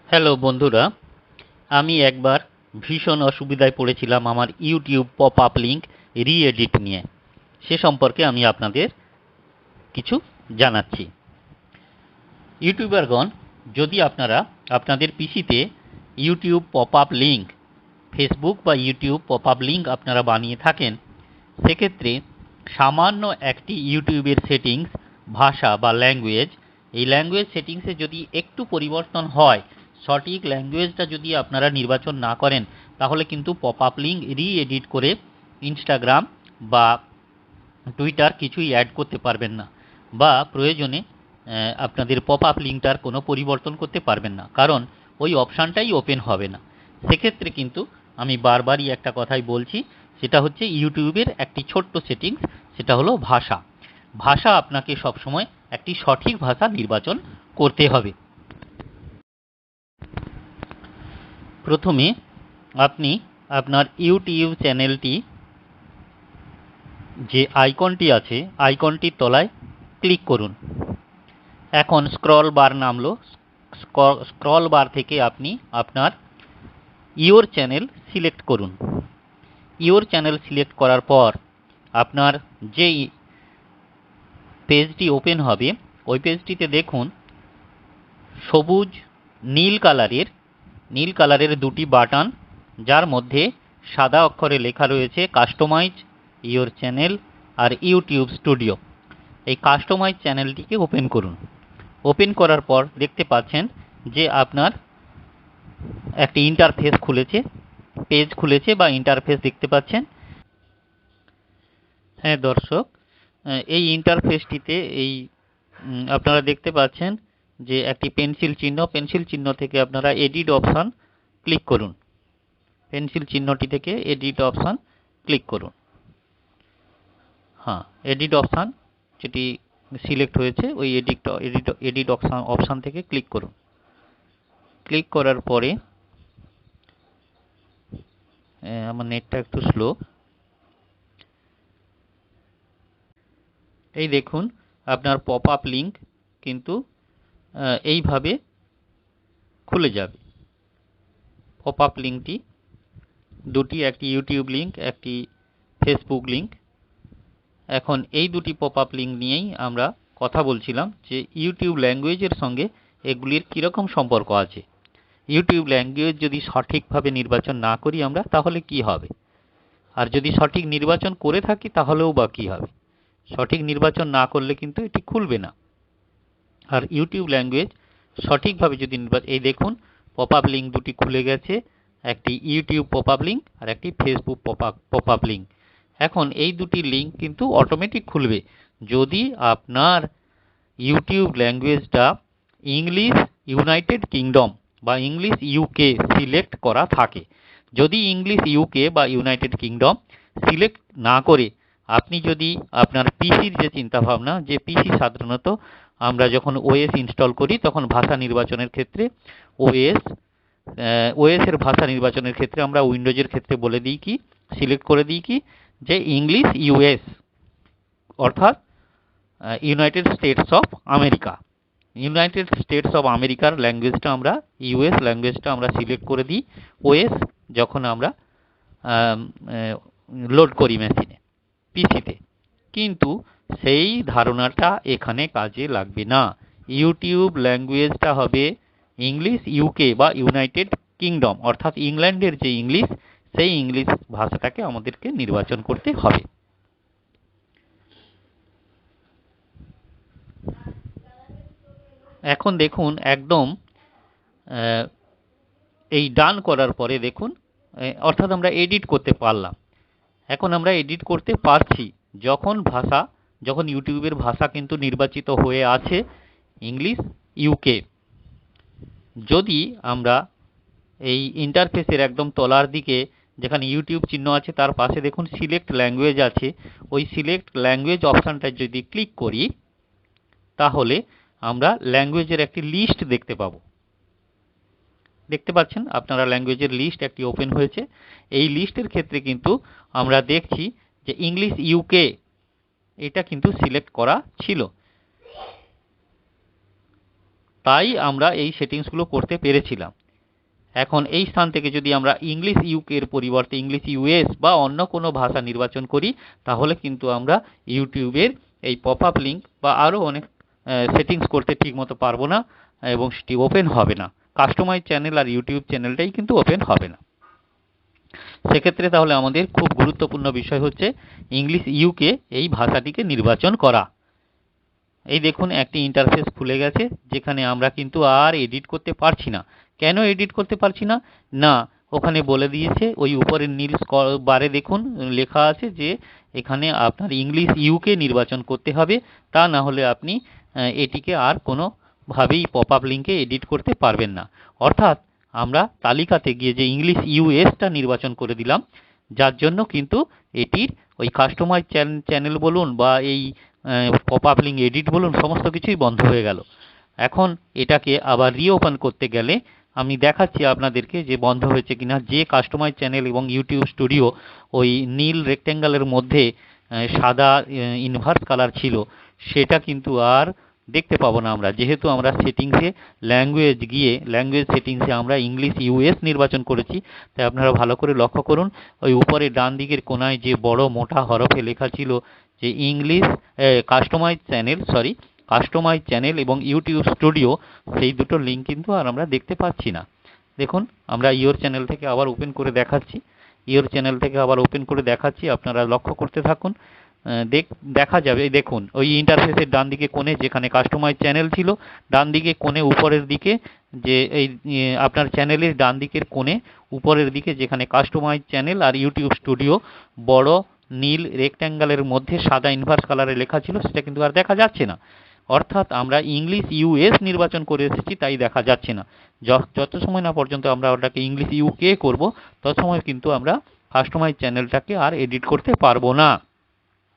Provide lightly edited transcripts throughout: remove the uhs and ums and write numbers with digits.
Hello বন্ধুরা, আমি একবার ভীষণ অসুবিধায় পড়েছিলাম আমার ইউটিউব পপ আপ লিঙ্ক রি-এডিট নিয়ে। সে সম্পর্কে আমি আপনাদের কিছু জানাচ্ছি। ইউটিউবারগণ, যদি আপনারা আপনাদের পিসিতে YouTube pop up link, Facebook বা ইউটিউব পপ আপ লিঙ্ক আপনারা বানিয়ে থাকেন, সেক্ষেত্রে সামান্য একটি ইউটিউবের সেটিংস, ভাষা বা ল্যাঙ্গুয়েজ, এই ল্যাঙ্গুয়েজ সেটিংসে যদি একটু পরিবর্তন হয়, সঠিক ল্যাঙ্গুয়েজটা যদি আপনারা নির্বাচন না করেন, তাহলে কিন্তু পপ আপ লিঙ্ক রি-এডিট করে ইনস্টাগ্রাম বা টুইটার কিছুই অ্যাড করতে পারবেন না, বা প্রয়োজনে আপনাদের পপ আপ লিঙ্কটার কোনো পরিবর্তন করতে পারবেন না, কারণ ওই অপশানটাই ওপেন হবে না। সেক্ষেত্রে কিন্তু আমি বারবারই একটা কথাই বলছি, সেটা হচ্ছে ইউটিউবের একটি ছোট্ট সেটিংস, সেটা হলো ভাষা। ভাষা আপনাকে সবসময় একটি সঠিক ভাষা নির্বাচন করতে হবে। প্রথমে আপনি আপনার ইউটিউব চ্যানেলটি, যে আইকনটি আছে, আইকনটির তলায় ক্লিক করুন। এখন স্ক্রল বার নামলো, স্ক্রল বার থেকে আপনি আপনার ইওর চ্যানেল সিলেক্ট করুন। ইওর চ্যানেল সিলেক্ট করার পর আপনার যে পেজটি ওপেন হবে, ওই পেজটিতে দেখুন সবুজ নীল কালারের দুটি বাটন, যার মধ্যে সাদা অক্ষরে লেখা রয়েছে কাস্টমাইজ ইওর চ্যানেল আর ইউটিউব স্টুডিও। এই কাস্টমাইজ চ্যানেলটিকে ওপেন করুন। ওপেন করার পর দেখতে পাচ্ছেন যে আপনার একটি ইন্টারফেস খুলেছে, পেজ খুলেছে বা ইন্টারফেস দেখতে পাচ্ছেন। হ্যাঁ দর্শক, এই ইন্টারফেসটিতে আপনারা দেখতে পাচ্ছেন যে একটি পেন্সিল চিহ্ন থেকে আপনারা এডিট অপশান ক্লিক করুন। পেন্সিল চিহ্নটি থেকে এডিট অপশান ক্লিক করুন। হ্যাঁ, এডিট অপশান যেটি সিলেক্ট হয়েছে, ওই এডিট অপশান থেকে ক্লিক করুন। ক্লিক করার পরে, আমার নেটটা একটু স্লো, এই দেখুন আপনার পপ আপ লিঙ্ক কিন্তু এইভাবে খুলে যাবে। পপ আপ লিঙ্কটি দুটি, একটি ইউটিউব লিঙ্ক, একটি ফেসবুক লিঙ্ক। এখন এই দুটি পপ আপ লিঙ্ক নিয়েই আমরা কথা বলছিলাম যে ইউটিউব ল্যাঙ্গুয়েজের সঙ্গে এগুলির কীরকম সম্পর্ক আছে। ইউটিউব ল্যাঙ্গুয়েজ যদি সঠিকভাবে নির্বাচন না করি আমরা, তাহলে কি হবে? আর যদি সঠিক নির্বাচন করে থাকি তাহলেও বা কী হবে? সঠিক নির্বাচন না করলে কিন্তু এটি খুলবে না। আর ইউটিউব ল্যাঙ্গুয়েজ সঠিকভাবে যদি এই দেখুন পপ আপ লিঙ্ক দুটি খুলে গেছে, একটি ইউটিউব পপ আপ লিঙ্ক আর একটি ফেসবুক পপ আপ লিঙ্ক। এখন এই দুটি লিঙ্ক কিন্তু অটোমেটিক খুলবে যদি আপনার ইউটিউব ল্যাঙ্গুয়েজটা ইংলিশ ইউনাইটেড কিংডম বা ইংলিশ ইউকে সিলেক্ট করা থাকে। যদি ইংলিশ ইউকে বা ইউনাইটেড কিংডম সিলেক্ট না করে আপনি যদি আপনার পিসির যে চিন্তাভাবনা, যে পিসি সাধারণত আমরা যখন ওএস ইনস্টল করি তখন ভাষা নির্বাচনের ক্ষেত্রে ওএসের ভাষা নির্বাচনের ক্ষেত্রে আমরা উইন্ডোজের ক্ষেত্রে বলে দিই কি, সিলেক্ট করে দিই কি, যে ইংলিশ ইউএস, অর্থাৎ United states of America. United states of আমেরিকার ল্যাঙ্গুয়েজটা আমরা, ইউএস ল্যাঙ্গুয়েজটা আমরা সিলেক্ট করে দিই ওএস যখন আমরা লোড করি মেশিনে, পিসিতে। কিন্তু সেই ধারণাটা এখানে কাজে লাগবে না। ইউটিউব ল্যাঙ্গুয়েজটা হবে ইংলিশ ইউকে বা ইউনাইটেড কিংডম, অর্থাৎ ইংল্যান্ডের যে ইংলিশ, সেই ইংলিশ ভাষাটাকে আমাদেরকে নির্বাচন করতে হবে। এখন দেখুন একদম এই ডান করার পরে দেখুন, অর্থাৎ আমরা এডিট করতে পারলাম। এখন আমরা এডিট করতে পারছি যখন ইউটিউবের ভাষা কিন্তু নির্বাচিত হয়ে আছে ইংলিশ ইউকে। যদি আমরা এই ইন্টারফেসের একদম তলার দিকে যেখানে ইউটিউব চিহ্ন আছে তার পাশে দেখুন সিলেক্ট ল্যাঙ্গুয়েজ আছে, ওই সিলেক্ট ল্যাঙ্গুয়েজ অপশানটা যদি ক্লিক করি তাহলে আমরা ল্যাঙ্গুয়েজের একটি লিস্ট দেখতে পাবো। দেখতে পাচ্ছেন আপনারা ল্যাঙ্গুয়েজের লিস্ট একটি ওপেন হয়েছে। এই লিস্টের ক্ষেত্রে কিন্তু আমরা দেখছি যে ইংলিশ ইউকে এটা কিন্তু সিলেক্ট করা ছিল, তাই আমরা এই সেটিংসগুলো করতে পেরেছিলাম। এখন এই স্থান থেকে যদি আমরা ইংলিশ ইউকে এর পরিবর্তে ইংলিশ ইউএস বা অন্য কোনো ভাষা নির্বাচন করি, তাহলে কিন্তু আমরা ইউটিউবের এই পপ আপ লিঙ্ক বা আরও অনেক সেটিংস করতে ঠিকমতো পারবো না এবং সেটি ওপেন হবে না। কাস্টমাইজ চ্যানেল আর ইউটিউব চ্যানেলটাই কিন্তু ওপেন হবে না। সেক্ষেত্রে তাহলে আমাদের খুব গুরুত্বপূর্ণ বিষয় হচ্ছে ইংলিশ ইউকে এই ভাষাটিকে নির্বাচন করা। এই দেখুন একটি ইন্টারফেস খুলে গেছে, যেখানে আমরা কিন্তু আর এডিট করতে পারছি না। কেন এডিট করতে পারছি না? না, ওখানে বলে দিয়েছে, ওই উপরের নীল বারে দেখুন লেখা আছে যে এখানে আপনার ইংলিশ ইউকে নির্বাচন করতে হবে, তা না হলে আপনি এটিকে আর কোনোভাবেই পপ আপ লিঙ্কে এডিট করতে পারবেন না। অর্থাৎ আমরা তালিকাতে গিয়ে যে ইংলিশ ইউএসটা নির্বাচন করে দিলাম, যার জন্য কিন্তু এটির ওই কাস্টমাইজ চ্যানেল বলুন বা এই পপ আপ লিঙ্ক এডিট বলুন, সমস্ত কিছুই বন্ধ হয়ে গেল। এখন এটাকে আবার রিওপেন করতে গেলে আমি দেখাচ্ছি আপনাদেরকে যে বন্ধ হয়েছে কিনা। যে কাস্টমাইজ চ্যানেল এবং ইউটিউব স্টুডিও ওই নীল রেক্ট্যাঙ্গেলের মধ্যে সাদা ইনভার্স কালার ছিল, সেটা কিন্তু আর দেখতে পাবো না আমরা, যেহেতু আমরা সেটিংসে ল্যাঙ্গুয়েজ গিয়ে ল্যাঙ্গুয়েজ সেটিংসে আমরা ইংলিশ ইউএস নির্বাচন করেছি। তাই আপনারা ভালো করে লক্ষ্য করুন, ওই উপরে ডান দিকের কোনায় যে বড় মোটা হরফে লেখা ছিল যে ইংলিশ কাস্টমাইজ চ্যানেল এবং ইউটিউব স্টুডিও, সেই দুটো লিঙ্ক কিন্তু আর আমরা দেখতে পাচ্ছি না। দেখুন আমরা ইওর চ্যানেল থেকে আবার ওপেন করে দেখাচ্ছি, আপনারা লক্ষ্য করতে থাকুন। দেখা যাবে, দেখুন ওই ইন্টারফেসের ডান দিকে কোণে যেখানে কাস্টমাইজ চ্যানেল ছিল, ডান দিকে কোণে উপরের দিকে যে এই আপনার চ্যানেলের ডান দিকের কোণে উপরের দিকে যেখানে কাস্টমাইজ চ্যানেল আর ইউটিউব স্টুডিও বড় নীল রেক্ট্যাঙ্গেলের মধ্যে সাদা ইনভার্স কালারে লেখা ছিল, সেটা কিন্তু আর দেখা যাচ্ছে না। অর্থাৎ আমরা ইংলিশ ইউএস নির্বাচন করে এসেছি, তাই দেখা যাচ্ছে না। যত সময় না পর্যন্ত আমরা ওটাকে ইংলিশ ইউকে করব, তত সময় কিন্তু আমরা কাস্টমাইজ চ্যানেলটাকে আর এডিট করতে পারবো না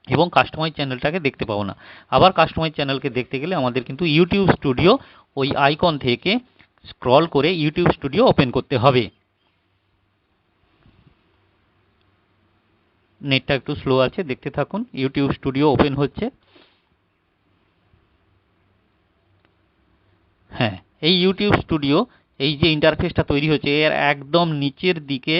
এবং কাস্টমাইজ চ্যানেলটাকে দেখতে পাবো না। আবার কাস্টমাইজ চ্যানেলকে দেখতে গেলে আমাদের কিন্তু ইউটিউব স্টুডিও ওই আইকন থেকে স্ক্রল করে ইউটিউব স্টুডিও ওপেন করতে হবে। নেটটা একটু স্লো আছে, দেখতে থাকুন। ইউটিউব স্টুডিও ওপেন হচ্ছে। হ্যাঁ, এই ইউটিউব স্টুডিও এই যে ইন্টারফেসটা তৈরি হচ্ছে, এর একদম নিচের দিকে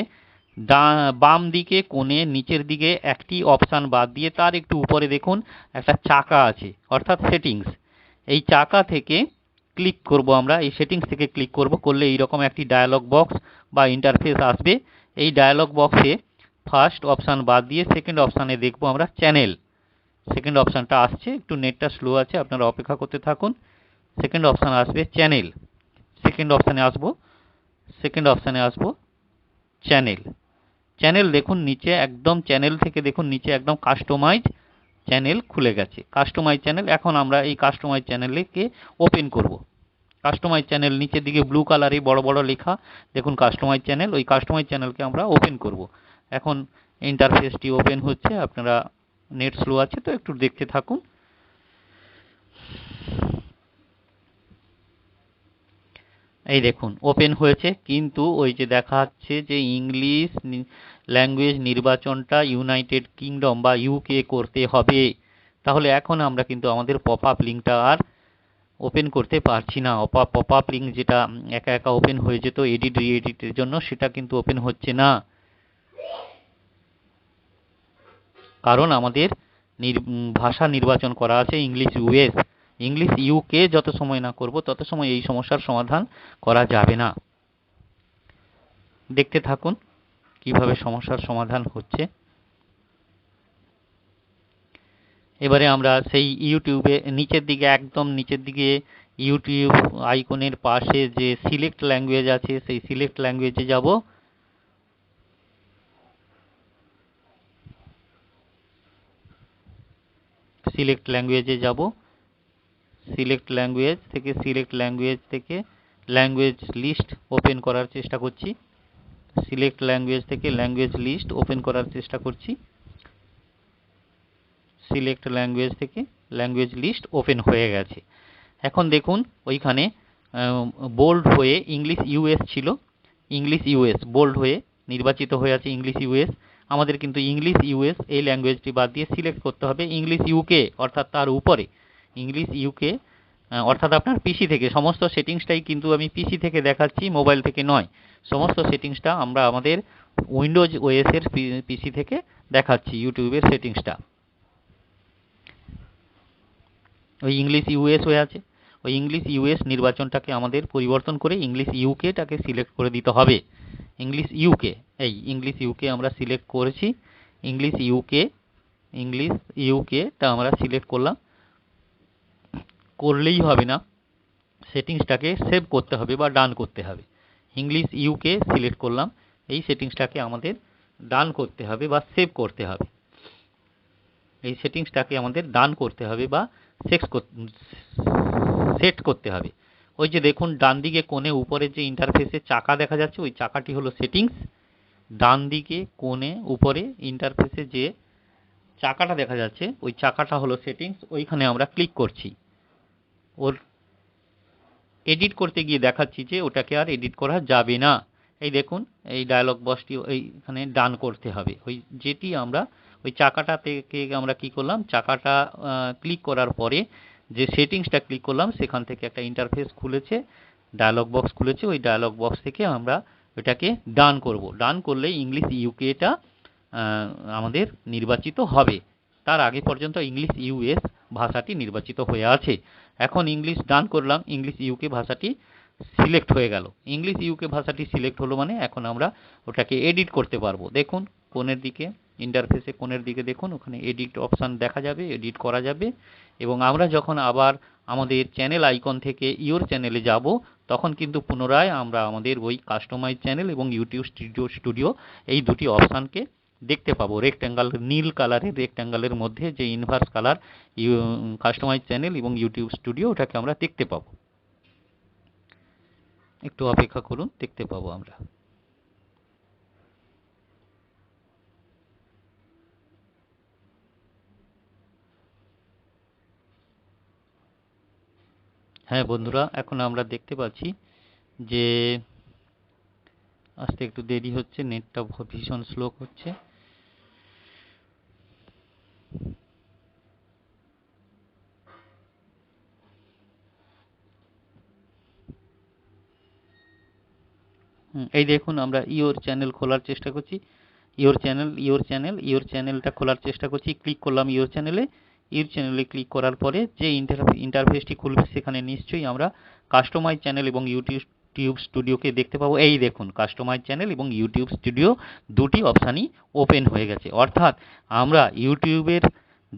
বাম দিকে কোণে নিচের দিকে একটি অপশান বাদ দিয়ে তার একটু উপরে দেখুন একটা চাকা আছে, অর্থাৎ সেটিংস। এই চাকা থেকে ক্লিক করব আমরা, এই সেটিংস থেকে ক্লিক করলে এইরকম একটি ডায়ালগ বক্স বা ইন্টারফেস আসবে। এই ডায়ালগ বক্সে ফার্স্ট অপশান বাদ দিয়ে সেকেন্ড অপশানে দেখব আমরা চ্যানেল। সেকেন্ড অপশানটা আসছে, একটু নেটটা স্লো আছে, আপনারা অপেক্ষা করতে থাকুন। সেকেন্ড অপশান আসবে চ্যানেল। সেকেন্ড অপশানে আসবো চ্যানেল। দেখুন নিচে একদম চ্যানেল থেকে দেখুন নিচে একদম কাস্টমাইজ চ্যানেল খুলে গেছে। কাস্টমাইজ চ্যানেল, এখন আমরা এই কাস্টমাইজ চ্যানেলকে ওপেন করব। কাস্টমাইজ চ্যানেল নিচের দিকে ব্লু কালারে বড় বড় লেখা, দেখুন কাস্টমাইজ চ্যানেল। ওই কাস্টমাইজ চ্যানেলকে আমরা ওপেন করব। এখন ইন্টারফেসটি ওপেন হচ্ছে, আপনারা নেট স্লো আছে তো একটু দেখতে থাকুন। এই দেখুন ওপেন হয়েছে, কিন্তু ওই যে দেখাচ্ছে যে ইংলিশ ল্যাঙ্গুয়েজ নির্বাচনটা ইউনাইটেড কিংডম বা ইউকে করতে হবে। তাহলে এখন আমরা কিন্তু আমাদের পপ আপ লিঙ্কটা আর ওপেন করতে পারছি না। পপ আপ লিঙ্ক যেটা একা একা ওপেন হয়ে যেত এডিট রি-এডিটের জন্য, সেটা কিন্তু ওপেন হচ্ছে না, কারণ আমাদের ভাষা নির্বাচন করা আছে ইংলিশ ইউএস। ইংলিশ ইউকে যত সময় না করব তত সময় এই সমস্যার সমাধান করা যাবে না। দেখতে থাকুন কিভাবে সমস্যার সমাধান হচ্ছে। এবারে আমরা সেই ইউটিউবে একদম নিচের দিকে ইউটিউব আইকনের পাশে যে সিলেক্ট ল্যাঙ্গুয়েজ আছে, সেই সিলেক্ট ল্যাঙ্গুয়েজে যাব। সিলেক্ট ল্যাঙ্গুয়েজ থেকে ল্যাঙ্গুয়েজ লিস্ট ওপেন করার চেষ্টা করছি। সিলেক্ট ল্যাঙ্গুয়েজ থেকে ল্যাঙ্গুয়েজ লিস্ট ওপেন করার চেষ্টা করছি। সিলেক্ট ল্যাঙ্গুয়েজ থেকে ল্যাঙ্গুয়েজ লিস্ট ওপেন হয়ে গেছে। এখন দেখুন ওইখানে বোল্ড হয়ে ইংলিশ ইউএস ছিল, ইংলিশ ইউএস বোল্ড হয়ে নির্বাচিত হয়ে আছে ইংলিশ ইউএস। আমাদের কিন্তু ইংলিশ ইউএস এই ল্যাঙ্গুয়েজটি বাদ দিয়ে সিলেক্ট করতে হবে ইংলিশ ইউকে, অর্থাৎ তার উপরে ইংলিশ ইউকে, অর্থাৎ আপনার পিসি থেকে। সমস্ত সেটিংসটাই কিন্তু আমি পিসি থেকে দেখাচ্ছি, মোবাইল থেকে নয়। সমস্ত সেটিংসটা আমরা আমাদের উইন্ডোজ ওএস এর পিসি থেকে দেখাচ্ছি। ইউটিউবের সেটিংসটা ওই ইংলিশ ইউএস হয়ে আছে, ওই ইংলিশ ইউএস নির্বাচনটাকে আমাদের পরিবর্তন করে ইংলিশ ইউকেটাকে সিলেক্ট করে দিতে হবে। ইংলিশ ইউকে, এই ইংলিশ ইউকে আমরা সিলেক্ট করেছি। ইংলিশ ইউকেটা আমরা সিলেক্ট করলাম। করলেই হবে না, সেটিংসটাকে সেভ করতে হবে বা ডান করতে হবে। ইংলিশ ইউকে সিলেক্ট করলাম, এই সেটিংসটাকে আমাদের ডান করতে হবে বা সেভ করতে হবে। এই সেটিংসটাকে আমাদের ডান করতে হবে বা সেট করতে হবে। ওই যে দেখুন ডান দিকে কোণে উপরে যে ইন্টারফেসে চাকা দেখা যাচ্ছে, ওই চাকাটি হলো সেটিংস। ডান দিকে কোণে উপরে ইন্টারফেসে যে চাকাটা দেখা যাচ্ছে, ওই চাকাটা হলো সেটিংস। ওইখানে আমরা ক্লিক করছি। ওর এডিট করতে গিয়ে দেখাচ্ছি যে ওটাকে আর এডিট করা যাবে না। এই দেখুন এই ডায়লগ বক্সটি এইখানে ডান করতে হবে। ওই যেটি আমরা ওই চাকাটা থেকে আমরা কি করলাম, চাকাটা ক্লিক করার পরে যে সেটিংসটা ক্লিক করলাম, সেখান থেকে একটা ইন্টারফেস খুলেছে, ডায়লগ বক্স খুলেছে। ওই ডায়লগ বক্স থেকে আমরা ওটাকে ডান করব। ডান করলে ইংলিশ ইউকেটা আমাদের নির্বাচিত হবে। তার আগে পর্যন্ত ইংলিশ ইউএস ভাষাটি নির্বাচিত হয়ে আছে। এখন ইংলিশ ডান করলাম, ইংলিশ ইউকে ভাষাটি সিলেক্ট হয়ে গেল। ইংলিশ ইউকে ভাষাটি সিলেক্ট হলো মানে এখন আমরা ওটাকে এডিট করতে পারবো। দেখুন কোণের দিকে ইন্টারফেসে কোণের দিকে দেখুন, ওখানে এডিট অপশান দেখা যাবে, এডিট করা যাবে। এবং আমরা যখন আবার আমাদের চ্যানেল আইকন থেকে ইওর চ্যানেলে যাব, তখন কিন্তু পুনরায় আমরা আমাদের ওই কাস্টমাইজ চ্যানেল এবং ইউটিউব স্টুডিও এই দুটি অপশানকে দেখতে পাবো। রেক্ট্যাঙ্গল নীল কালারের রেক্ট্যাঙ্গলের মধ্যে যে ইনভার্স কালার কাস্টমাইজ চ্যানেল এবং ইউটিউব স্টুডিও, ওটাকে আমরা দেখতে পাবো। একটু অপেক্ষা করুন, দেখতে পাবো আমরা। হ্যাঁ বন্ধুরা, এখন আমরা দেখতে পাচ্ছি যে আসতে একটু দেরি হচ্ছে, নেটটা ভীষণ স্লো হচ্ছে। এই দেখুন আমরা ইওর চ্যানেল খোলার চেষ্টা করছি। ইওর চ্যানেলটা খোলার চেষ্টা করছি। ক্লিক করলাম ইওর চ্যানেলে। ইওর চ্যানেলে ক্লিক করার পরে যে ইন্টারফেসটি খুলবে, সেখানে নিশ্চয়ই আমরা কাস্টমাইজ চ্যানেল এবং ইউটিউব স্টুডিওকে দেখতে পাবো। এই দেখুন কাস্টমাইজ চ্যানেল এবং ইউটিউব স্টুডিও দুটি অপশানই ওপেন হয়ে গেছে। অর্থাৎ আমরা ইউটিউবের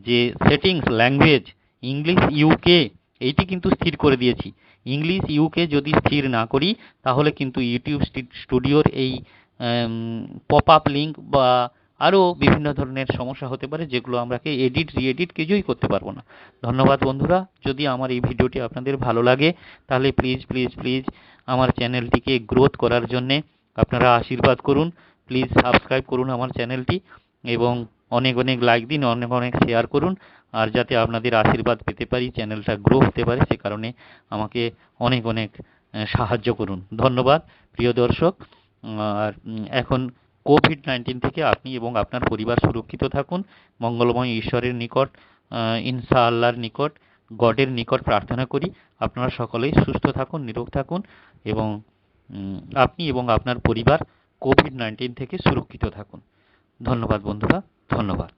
যে সেটিংস ল্যাঙ্গুয়েজ ইংলিশ ইউকে, এইটি কিন্তু স্থির করে দিয়েছি। ইংলিশ ইউকে যদি স্থির না করি, তাহলে কিন্তু ইউটিউব স্টুডিওর এই পপ আপ লিঙ্ক বা আরও বিভিন্ন ধরনের সমস্যা হতে পারে, যেগুলো আমরা এডিট রিএডিট কিছুই করতে পারবো না। ধন্যবাদ বন্ধুরা। যদি আমার এই ভিডিওটি আপনাদের ভালো লাগে, তাহলে প্লিজ প্লিজ প্লিজ আমার চ্যানেলটিকে গ্রোথ করার জন্যে আপনারা আশীর্বাদ করুন। প্লিজ সাবস্ক্রাইব করুন আমার চ্যানেলটি এবং অনেক অনেক লাইক দিন, অনেক অনেক শেয়ার করুন। আর যাতে আপনাদের আশীর্বাদ পেতে পারি, চ্যানেলটা গ্রো হতে পারে, সে কারণে আমাকে অনেক অনেক সাহায্য করুন। ধন্যবাদ প্রিয় দর্শক। আর এখন কোভিড-19 থেকে আপনি এবং আপনার পরিবার সুরক্ষিত থাকুন। মঙ্গলময় ঈশ্বরের নিকট, ইনশাআল্লাহর নিকট, গডের নিকট প্রার্থনা করি আপনারা সকলেই সুস্থ থাকুন, নিরোগ থাকুন এবং আপনি এবং আপনার পরিবার কোভিড-19 থেকে সুরক্ষিত থাকুন। ধন্যবাদ বন্ধুরা, ধন্যবাদ।